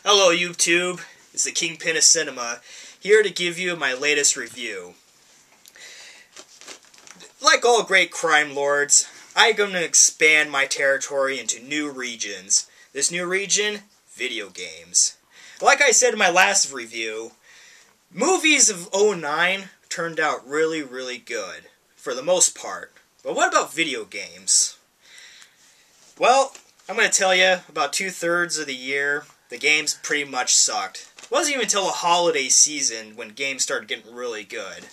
Hello YouTube, it's the Kingpin of Cinema, here to give you my latest review. Like all great crime lords, I'm going to expand my territory into new regions. This new region, video games. Like I said in my last review, movies of '09 turned out really good, for the most part. But what about video games? Well, I'm going to tell you, about 2/3 of the year, the games pretty much sucked. It wasn't even until the holiday season when games started getting really good.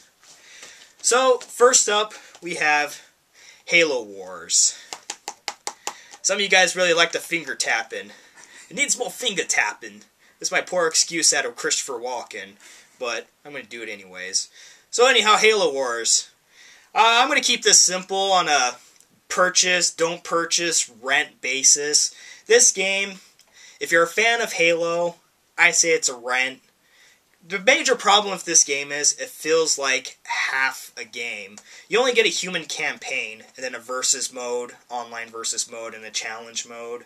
So, first up, we have Halo Wars. Some of you guys really like the finger tapping. It needs more finger tapping. This is my poor excuse out of Christopher Walken, but I'm going to do it anyways. So anyhow, Halo Wars. I'm going to keep this simple on a purchase, don't purchase, rent basis. This game, if you're a fan of Halo, I say it's a rent. The major problem with this game is it feels like half a game. You only get a human campaign, and then a versus mode, online versus mode, and a challenge mode.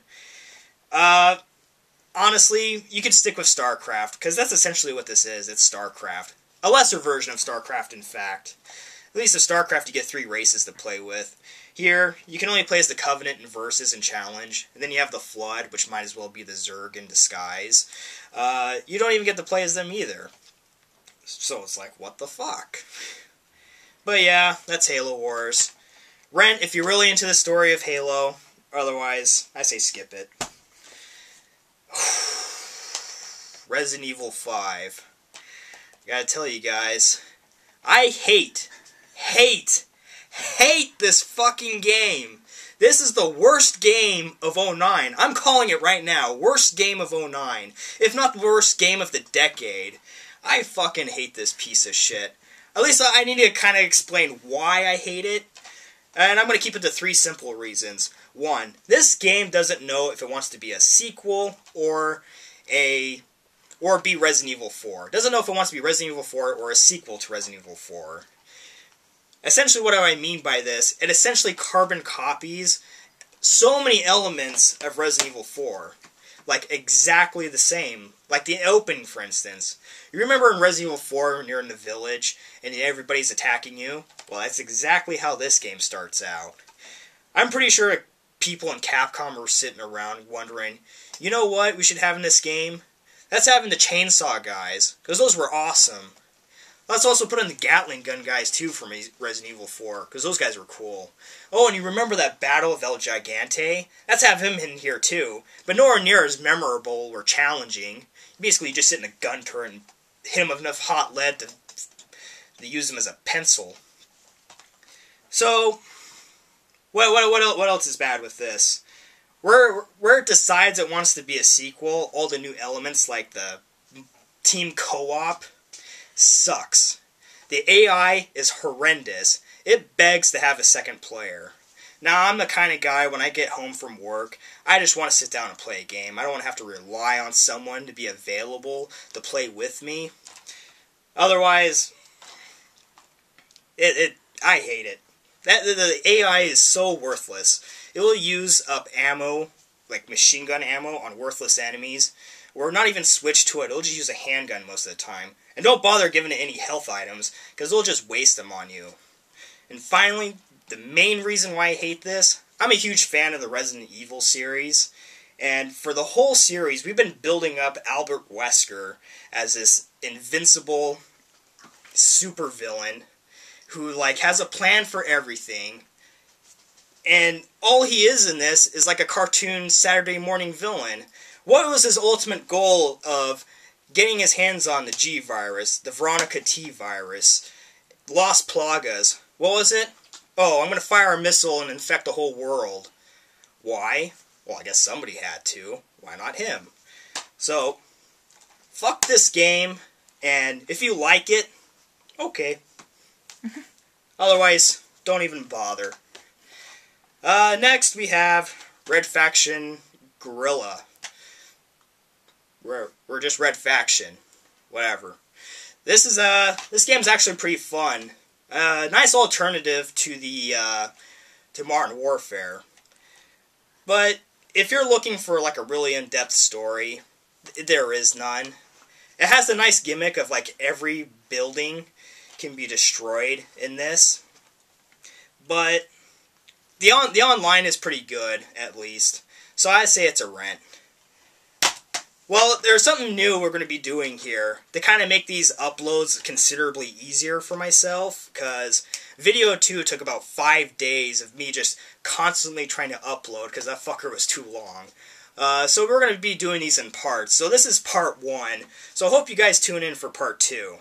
Honestly, you could stick with StarCraft, because that's essentially what this is. It's StarCraft. A lesser version of StarCraft, in fact. At least with StarCraft, you get 3 races to play with. Here, you can only play as the Covenant in Versus and Challenge, and then you have the Flood, which might as well be the Zerg in disguise. You don't even get to play as them either. So it's like, what the fuck? But yeah, that's Halo Wars. Rent if you're really into the story of Halo. Otherwise, I say skip it. Resident Evil 5. I gotta tell you guys, I hate this fucking game. This is the worst game of '09. I'm calling it right now. Worst game of '09. If not the worst game of the decade. I fucking hate this piece of shit. At least I need to kind of explain why I hate it. And I'm going to keep it to 3 simple reasons. 1, this game doesn't know if it wants to be a sequel or be Resident Evil 4. It doesn't know if it wants to be Resident Evil 4 or a sequel to Resident Evil 4. Essentially, what do I mean by this? It essentially carbon copies so many elements of Resident Evil 4. Like, exactly the same. Like the opening, for instance. You remember in Resident Evil 4 when you're in the village and everybody's attacking you? Well, that's exactly how this game starts out. I'm pretty sure people in Capcom were sitting around wondering, you know what we should have in this game? Let's have in the Chainsaw guys, because those were awesome. Let's also put in the Gatling gun guys, too, from Resident Evil 4, because those guys were cool. Oh, and you remember that Battle of El Gigante? Let's have him in here, too. But nowhere near as memorable or challenging. Basically, you just sit in a gun turret and hit him with enough hot lead to use him as a pencil. So, what else is bad with this? Where it decides it wants to be a sequel, all the new elements, like the team co-op, sucks. The AI is horrendous. It begs to have a second player. Now, I'm the kind of guy, when I get home from work, I just want to sit down and play a game. I don't want to have to rely on someone to be available to play with me. Otherwise, I hate it. The AI is so worthless. It will use up ammo, like machine gun ammo, on worthless enemies. Or not even switch to it. It'll just use a handgun most of the time. And don't bother giving it any health items, because it'll just waste them on you. And finally, the main reason why I hate this, I'm a huge fan of the Resident Evil series. And for the whole series, we've been building up Albert Wesker as this invincible supervillain who, like, has a plan for everything. And all he is in this is like a cartoon Saturday morning villain. What was his ultimate goal of getting his hands on the G virus, the Veronica T virus, Las Plagas? What was it? Oh, I'm going to fire a missile and infect the whole world. Why? Well, I guess somebody had to. Why not him? So, fuck this game, and if you like it, okay. Otherwise, don't even bother. Next we have Red Faction Guerrilla. We're just Red Faction. Whatever. This game's actually pretty fun. Nice alternative to Modern Warfare. But if you're looking for like a really in-depth story, there is none. It has the nice gimmick of, like, every building can be destroyed in this. But the online is pretty good, at least. So I'd say it's a rent. Well, there's something new we're going to be doing here to kind of make these uploads considerably easier for myself, because video 2 took about 5 days of me just constantly trying to upload, because that fucker was too long. So we're going to be doing these in parts. So this is part 1. So I hope you guys tune in for part 2.